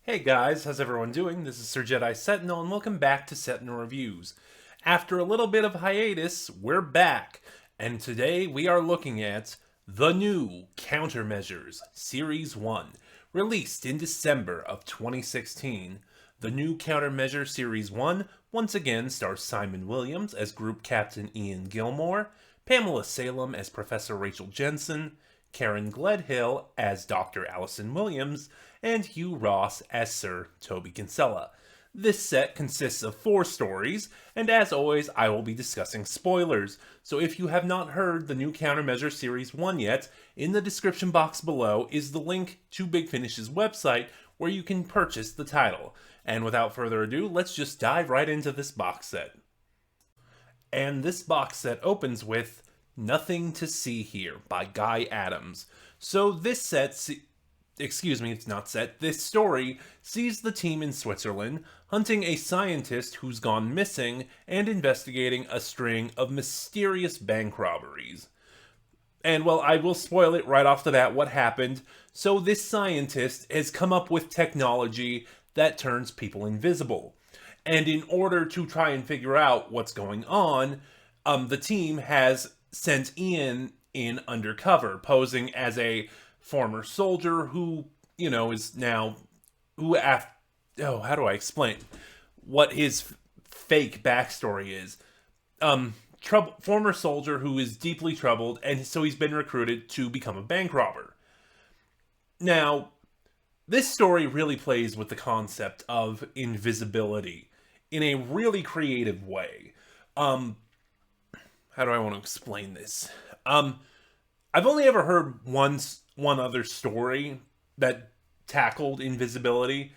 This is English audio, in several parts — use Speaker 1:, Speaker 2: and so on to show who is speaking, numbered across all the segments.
Speaker 1: Hey guys, how's everyone doing? This is Sir Jedi Sentinel, and welcome back to Sentinel Reviews. After a little bit of hiatus, we're back, and today we are looking at The New Countermeasures Series 1, released in December of 2016. The New Countermeasure Series 1 once again stars Simon Williams as Group Captain Ian Gilmore, Pamela Salem as Professor Rachel Jensen, Karen Gledhill as Dr. Allison Williams, and Hugh Ross as Sir Toby Kinsella. This set consists of 4 stories, and as always, I will be discussing spoilers. So if you have not heard the New Countermeasure Series 1 yet, in the description box below is the link to Big Finish's website where you can purchase the title. And without further ado, let's just dive right into this box set. And this box set opens with Nothing to See Here by Guy Adams. So this this story sees the team in Switzerland hunting a scientist who's gone missing and investigating a string of mysterious bank robberies. And well, I will spoil it right off the bat what happened. So this scientist has come up with technology that turns people invisible. And in order to try and figure out what's going on, the team has sent Ian in undercover, posing as a former soldier who, is now how do I explain what his fake backstory is? Former soldier who is deeply troubled, and so he's been recruited to become a bank robber. Now, this story really plays with the concept of invisibility in a really creative way. How do I want to explain this? I've only ever heard one other story that tackled invisibility,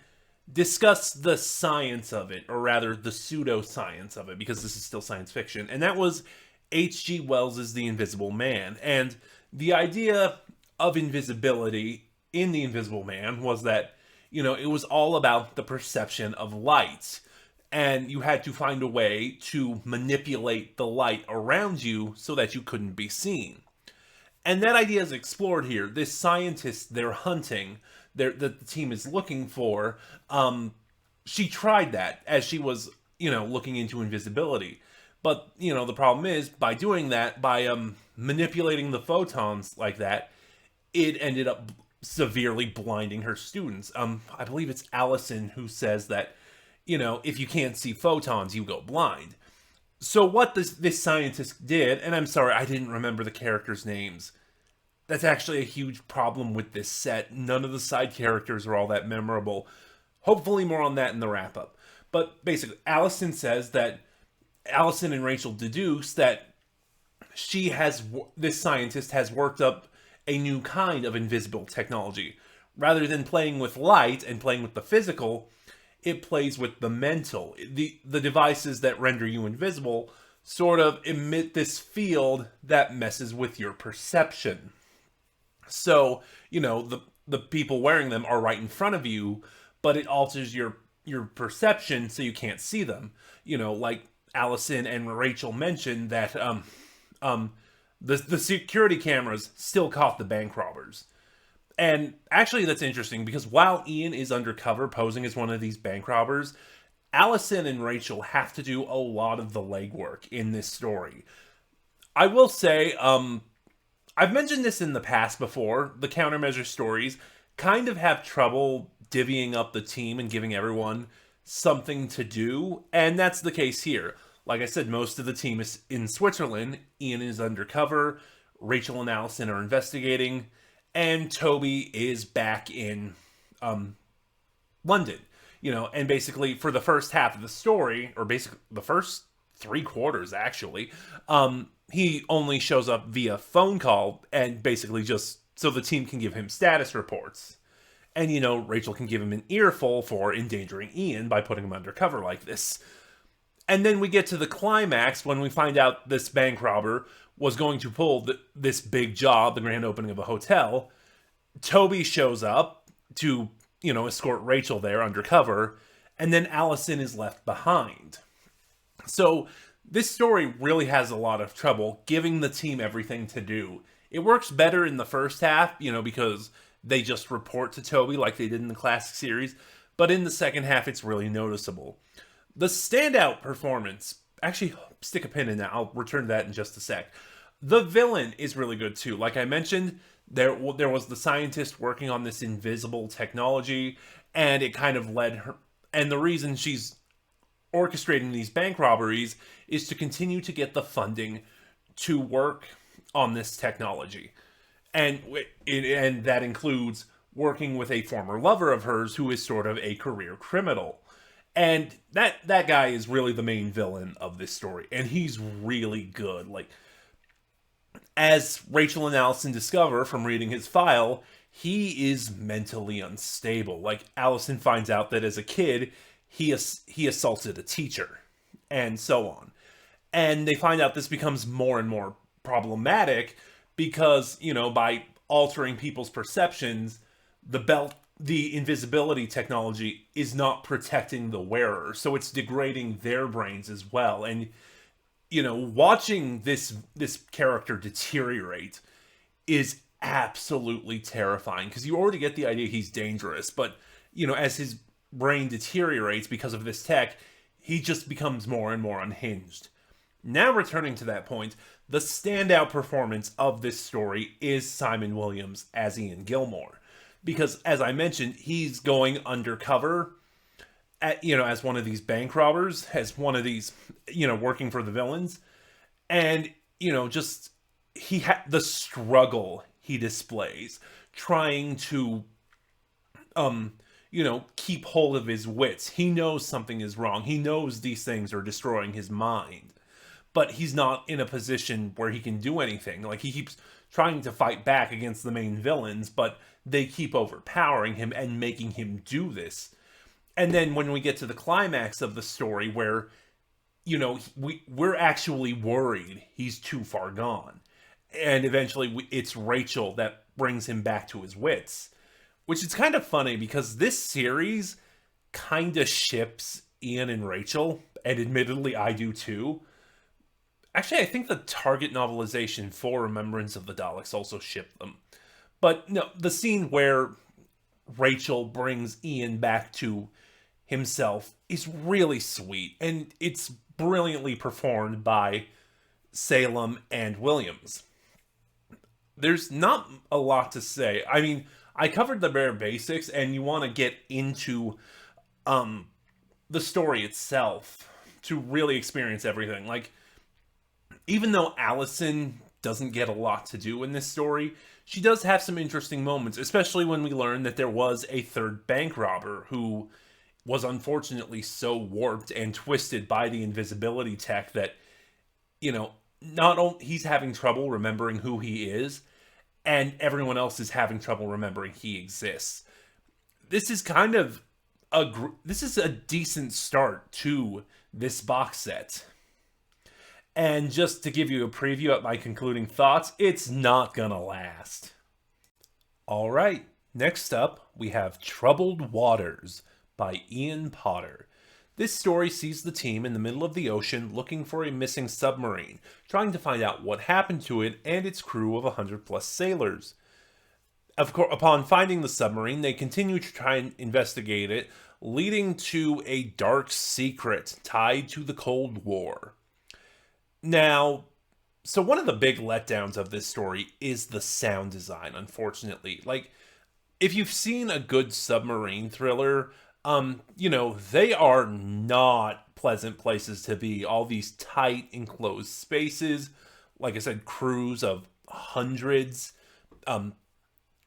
Speaker 1: discuss the science of it, or rather the pseudoscience of it, because this is still science fiction, and that was H.G. Wells's The Invisible Man. And the idea of invisibility in The Invisible Man was that, it was all about the perception of light, and you had to find a way to manipulate the light around you so that you couldn't be seen. And that idea is explored here. This scientist they're hunting, that the team is looking for, she tried that as she was, looking into invisibility. But, the problem is, by doing that, by manipulating the photons like that, it ended up severely blinding her students. I believe it's Allison who says that, if you can't see photons, you go blind. So what this scientist did, and I'm sorry, I didn't remember the characters' names. That's actually a huge problem with this set. None of the side characters are all that memorable. Hopefully more on that in the wrap-up. But basically, Allison and Rachel deduce that this scientist has worked up a new kind of invisible technology. Rather than playing with light and playing with the physical, it plays with the mental. The devices that render you invisible sort of emit this field that messes with your perception. So, the people wearing them are right in front of you, but it alters your perception so you can't see them. Like Allison and Rachel mentioned that the security cameras still caught the bank robbers. And actually, that's interesting because while Ian is undercover posing as one of these bank robbers, Allison and Rachel have to do a lot of the legwork in this story. I will say, I've mentioned this in the past before. The countermeasure stories kind of have trouble divvying up the team and giving everyone something to do, and that's the case here. Like I said, most of the team is in Switzerland. Ian is undercover. Rachel and Allison are investigating. And Toby is back in London, and basically for the first half of the story, or basically the first 3/4 actually, he only shows up via phone call and basically just so the team can give him status reports. And, Rachel can give him an earful for endangering Ian by putting him undercover like this. And then we get to the climax when we find out this bank robber was going to pull this big job, the grand opening of a hotel. Toby shows up to, escort Rachel there undercover, and then Allison is left behind. So this story really has a lot of trouble giving the team everything to do. It works better in the first half, because they just report to Toby like they did in the classic series. but in the second half, it's really noticeable. The standout performance, actually, stick a pin in that. I'll return to that in just a sec. The villain is really good too. Like I mentioned, there was the scientist working on this invisible technology, and it kind of led her. And the reason she's orchestrating these bank robberies is to continue to get the funding to work on this technology. And that includes working with a former lover of hers who is sort of a career criminal. And that guy is really the main villain of this story, and he's really good. Like, as Rachel and Allison discover from reading his file, he is mentally unstable. Like, Allison finds out that as a kid, he assaulted a teacher, and so on. And they find out this becomes more and more problematic because, by altering people's perceptions, the invisibility technology is not protecting the wearer, so it's degrading their brains as well. And watching this character deteriorate is absolutely terrifying, because you already get the idea he's dangerous, but as his brain deteriorates because of this tech, he just becomes more and more unhinged. Now, returning to that point, the standout performance of this story is Simon Williams as Ian Gilmore, because, as I mentioned, he's going undercover as one of these bank robbers, as one of these, working for the villains. And, just the struggle he displays trying to, keep hold of his wits. He knows something is wrong. He knows these things are destroying his mind, but he's not in a position where he can do anything. Like, he keeps trying to fight back against the main villains, but they keep overpowering him and making him do this. And then when we get to the climax of the story where, we're actually worried he's too far gone. And eventually it's Rachel that brings him back to his wits. Which is kind of funny because this series kind of ships Ian and Rachel. And admittedly, I do too. Actually, I think the Target novelization for Remembrance of the Daleks also shipped them. But no, the scene where Rachel brings Ian back to himself is really sweet, and it's brilliantly performed by Salem and Williams. There's not a lot to say. I mean, I covered the bare basics, and you want to get into the story itself to really experience everything. Like, even though Allison doesn't get a lot to do in this story, she does have some interesting moments, especially when we learn that there was a third bank robber who was unfortunately so warped and twisted by the invisibility tech that, not only he's having trouble remembering who he is, and everyone else is having trouble remembering he exists. This is kind of this is a decent start to this box set. And just to give you a preview at my concluding thoughts, it's not gonna last. Alright, next up we have Troubled Waters by Ian Potter. This story sees the team in the middle of the ocean looking for a missing submarine, trying to find out what happened to it and its crew of 100+ sailors. Of course, upon finding the submarine, they continue to try and investigate it, leading to a dark secret tied to the Cold War. Now, so one of the big letdowns of this story is the sound design, unfortunately. Like, if you've seen a good submarine thriller, they are not pleasant places to be. All these tight, enclosed spaces, like I said, crews of hundreds,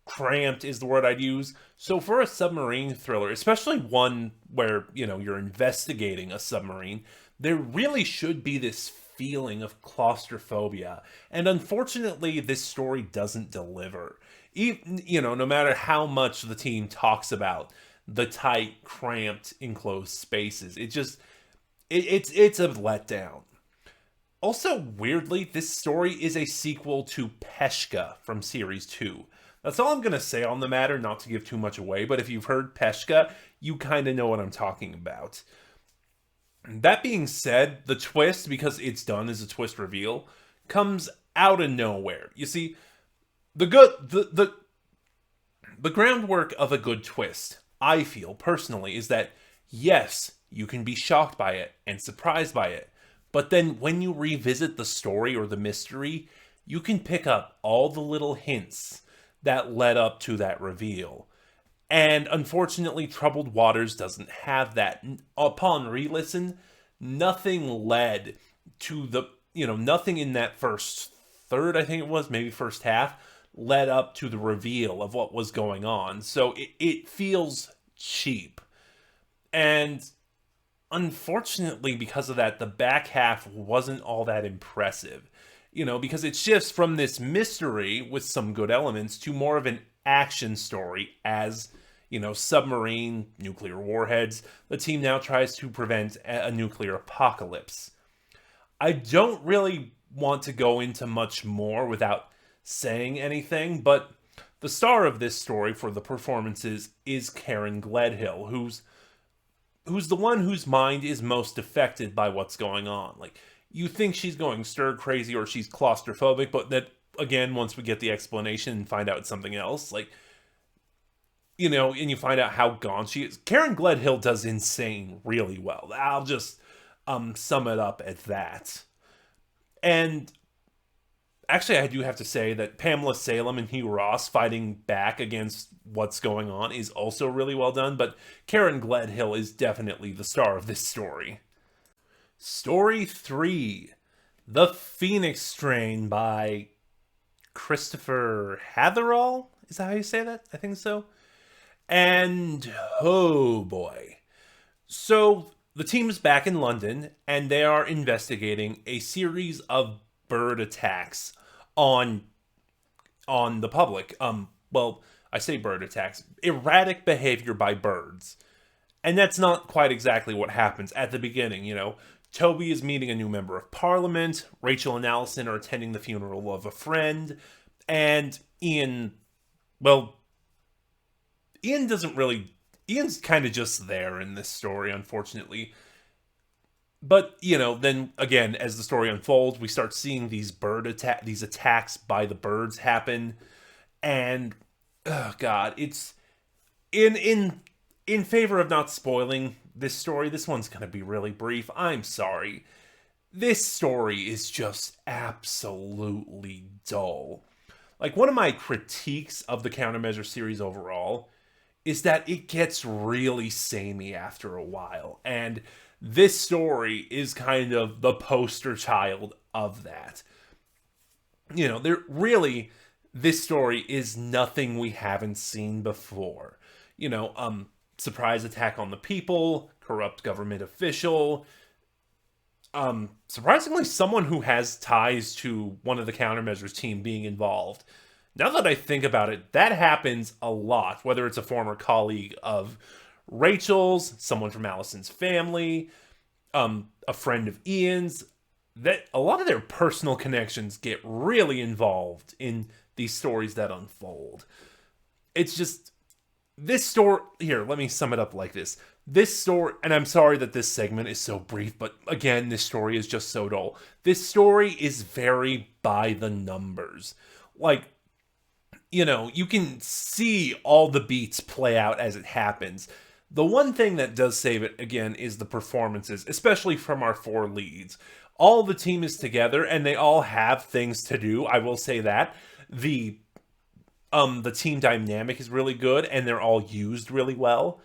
Speaker 1: cramped is the word I'd use. So for a submarine thriller, especially one where, you're investigating a submarine, there really should be this feeling of claustrophobia. And unfortunately, this story doesn't deliver. Even, no matter how much the team talks about the tight, cramped, enclosed spaces, it's a letdown. Also, weirdly, this story is a sequel to Peshka from Series 2. That's all I'm going to say on the matter, not to give too much away, but if you've heard Peshka, you kind of know what I'm talking about. That being said, the twist, because it's done as a twist reveal, comes out of nowhere. You see, the groundwork of a good twist I feel personally, is that yes, you can be shocked by it and surprised by it, but then when you revisit the story or the mystery, you can pick up all the little hints that led up to that reveal. And unfortunately, Troubled Waters doesn't have that. Upon re listen, nothing led to nothing in that first third, I think it was, maybe first half, led up to the reveal of what was going on. So it feels cheap. And unfortunately, because of that, the back half wasn't all that impressive. Because it shifts from this mystery with some good elements to more of an action story as, submarine, nuclear warheads. The team now tries to prevent a nuclear apocalypse. I don't really want to go into much more without saying anything, but the star of this story for the performances is Karen Gledhill, who's the one whose mind is most affected by what's going on. Like, you think she's going stir crazy or she's claustrophobic, but that, again, once we get the explanation and find out it's something else, like, and you find out how gone she is. Karen Gledhill does insane really well. I'll just sum it up at that. And actually, I do have to say that Pamela Salem and Hugh Ross fighting back against what's going on is also really well done, but Karen Gledhill is definitely the star of this story. Story 3, The Phoenix Strain by Christopher Hatherall? Is that how you say that? I think so. And oh boy. So the team is back in London and they are investigating a series of bird attacks on the public. Well, I say bird attacks, erratic behavior by birds. And that's not quite exactly what happens at the beginning, Toby is meeting a new member of parliament, Rachel and Allison are attending the funeral of a friend, and Ian Ian's kind of just there in this story, unfortunately. But, then again, as the story unfolds, we start seeing these attacks by the birds happen. And, oh God, it's in favor of not spoiling this story, this one's going to be really brief. I'm sorry. This story is just absolutely dull. Like, one of my critiques of the Countermeasure series overall is that it gets really samey after a while. And this story is kind of the poster child of that. This story is nothing we haven't seen before. Surprise attack on the people, corrupt government official. Surprisingly, someone who has ties to one of the Countermeasures team being involved. Now that I think about it, that happens a lot, whether it's a former colleague of Rachel's, someone from Allison's family, a friend of Ian's. That a lot of their personal connections get really involved in these stories that unfold. It's just this story here, let me sum it up like this. This story, and I'm sorry that this segment is so brief, but again, this story is just so dull. This story is very by the numbers. Like, you can see all the beats play out as it happens. The one thing that does save it, again, is the performances, especially from our 4 leads. All the team is together, and they all have things to do, I will say that. The team dynamic is really good, and they're all used really well.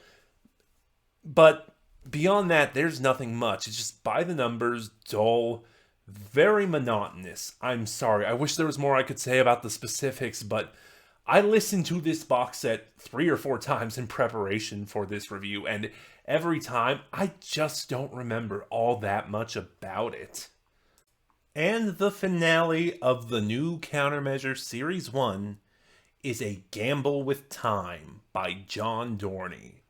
Speaker 1: But beyond that, there's nothing much. It's just by the numbers, dull, very monotonous. I'm sorry. I wish there was more I could say about the specifics, but I listened to this box set 3 or 4 times in preparation for this review, and every time, I just don't remember all that much about it. And the finale of the new Countermeasure Series 1 is A Gamble with Time by John Dorney.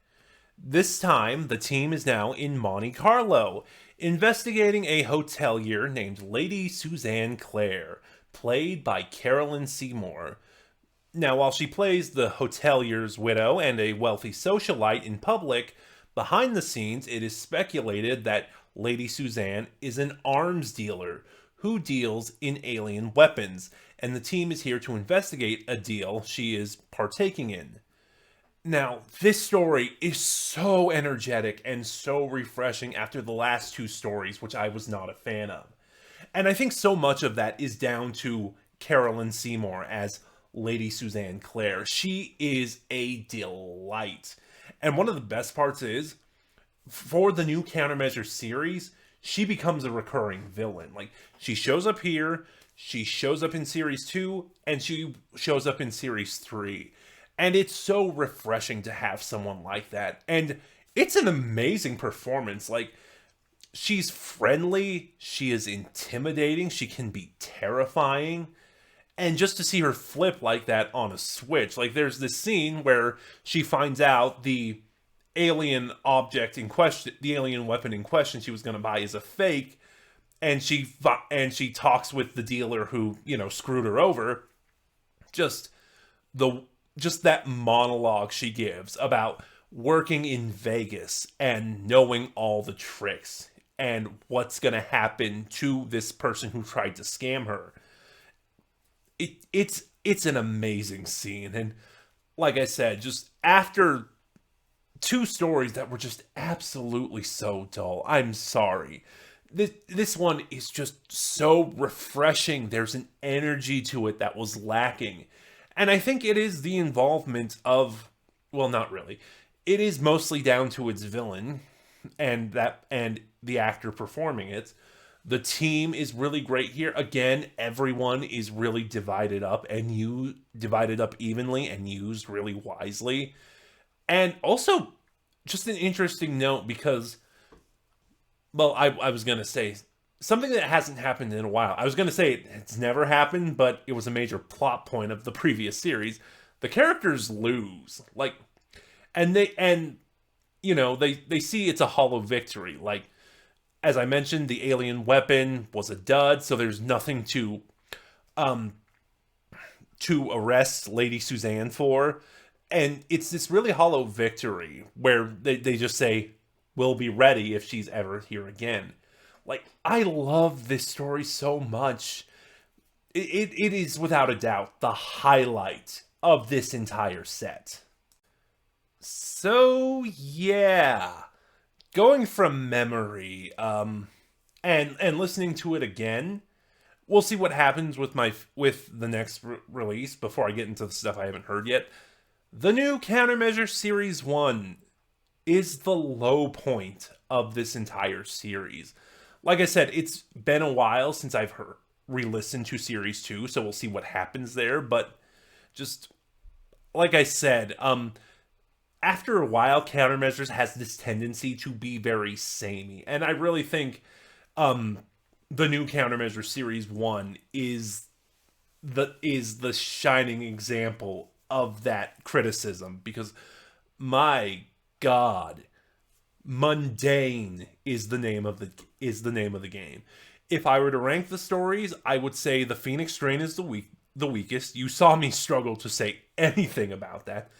Speaker 1: This time, the team is now in Monte Carlo, investigating a hotelier named Lady Suzanne Clare, played by Carolyn Seymour. Now, while she plays the hotelier's widow and a wealthy socialite in public, behind the scenes it is speculated that Lady Suzanne is an arms dealer who deals in alien weapons, and the team is here to investigate a deal she is partaking in. Now, this story is so energetic and so refreshing after the last two stories, which I was not a fan of. And I think so much of that is down to Carolyn Seymour as Lady Suzanne Clare. She is a delight. And one of the best parts is, for the new Countermeasure series, she becomes a recurring villain. Like, she shows up here, she shows up in series 2, and she shows up in series 3. And it's so refreshing to have someone like that. And it's an amazing performance. Like, she's friendly, she is intimidating, she can be terrifying. And just to see her flip like that on a switch, like there's this scene where she finds out the alien object in question, the alien weapon in question she was going to buy is a fake, and she talks with the dealer who, screwed her over. Just the just that monologue she gives about working in Vegas and knowing all the tricks and what's going to happen to this person who tried to scam her. It's an amazing scene. And like I said, just after two stories that were just absolutely so dull, I'm sorry. This one is just so refreshing. There's an energy to it that was lacking. And I think it is the involvement of, well, not really. It is mostly down to its villain and the actor performing it. The team is really great here. Again, everyone is really divided up evenly and used really wisely. And also, just an interesting note because, well, I was going to say something that hasn't happened in a while. I was going to say it's never happened, but it was a major plot point of the previous series. The characters lose. Like, and they see it's a hollow victory. Like, as I mentioned, the alien weapon was a dud, so there's nothing to arrest Lady Suzanne for. And it's this really hollow victory where they just say, we'll be ready if she's ever here again. Like, I love this story so much. It is without a doubt the highlight of this entire set. So, yeah. Going from memory, and listening to it again, we'll see what happens with the next release before I get into the stuff I haven't heard yet. The new Countermeasure Series 1 is the low point of this entire series. Like I said, it's been a while since I've re-listened to Series 2, so we'll see what happens there, but just, like I said, after a while, Countermeasures has this tendency to be very samey, and I really think the new Countermeasure Series 1 is the shining example of that criticism, because my God, mundane is the name of the game. If I were to rank the stories, I would say the Phoenix Strain is the weakest. You saw me struggle to say anything about that.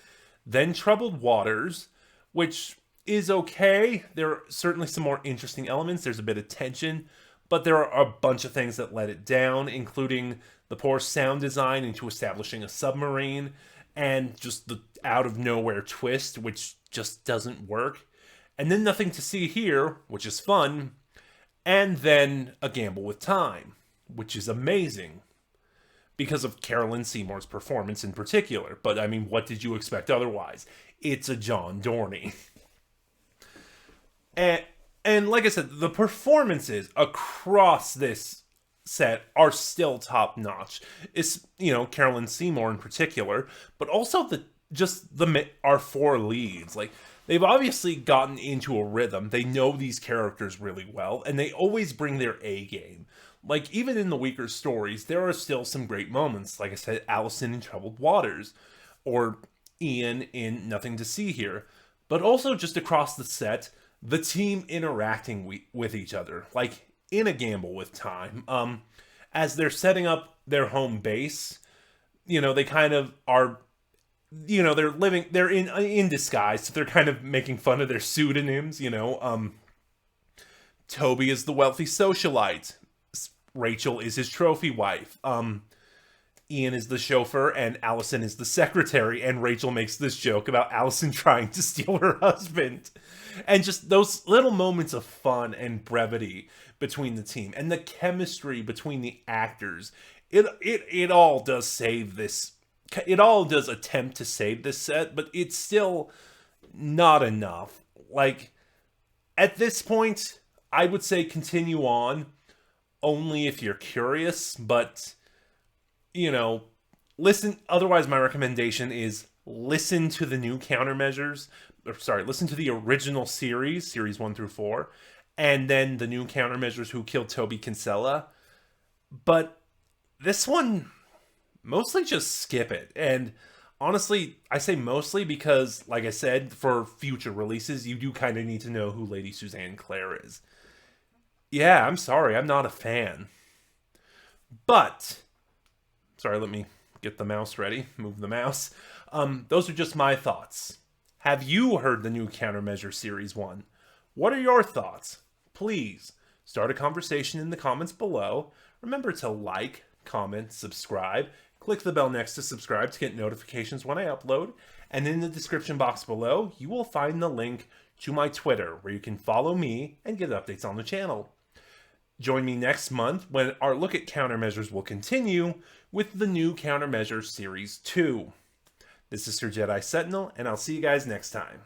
Speaker 1: Then Troubled Waters, which is okay. There are certainly some more interesting elements. There's a bit of tension, but there are a bunch of things that let it down, including the poor sound design into establishing a submarine, and just the out-of-nowhere twist, which just doesn't work. And then Nothing to See Here, which is fun, and then A Gamble with Time, which is amazing because of Carolyn Seymour's performance in particular. But, I mean, what did you expect otherwise? It's a John Dorney. And like I said, the performances across this set are still top notch. It's, Carolyn Seymour in particular, but also our four leads. Like, they've obviously gotten into a rhythm. They know these characters really well, and they always bring their A game. Like, even in the weaker stories, there are still some great moments. Like I said, Allison in Troubled Waters, or Ian in Nothing to See Here. But also just across the set, the team interacting with each other. Like, in A Gamble with Time, as they're setting up their home base, they kind of are, they're in disguise, so they're kind of making fun of their pseudonyms, Toby is the wealthy socialite. Rachel is his trophy wife. Ian is the chauffeur and Allison is the secretary, and Rachel makes this joke about Allison trying to steal her husband. And just those little moments of fun and brevity between the team and the chemistry between the actors. It all does save this. It all does attempt to save this set, but it's still not enough. Like, at this point, I would say continue on only if you're curious, but, you know, listen. Otherwise, my recommendation is listen to the new countermeasures. Or, sorry, listen to the original series 1 through 4, and then the new countermeasures Who Killed Toby Kinsella. But this one, mostly just skip it. And honestly, I say mostly because, like I said, for future releases, you do kind of need to know who Lady Suzanne Clare is. Yeah, I'm sorry, I'm not a fan. But, sorry, let me get the mouse ready, move the mouse. Those are just my thoughts. Have you heard the new Countermeasure Series 1? What are your thoughts? Please start a conversation in the comments below. Remember to like, comment, subscribe. Click the bell next to subscribe to get notifications when I upload. And in the description box below, you will find the link to my Twitter, where you can follow me and get updates on the channel. Join me next month when our look at countermeasures will continue with the new Countermeasure Series 2. This is Sir Jedi Sentinel, and I'll see you guys next time.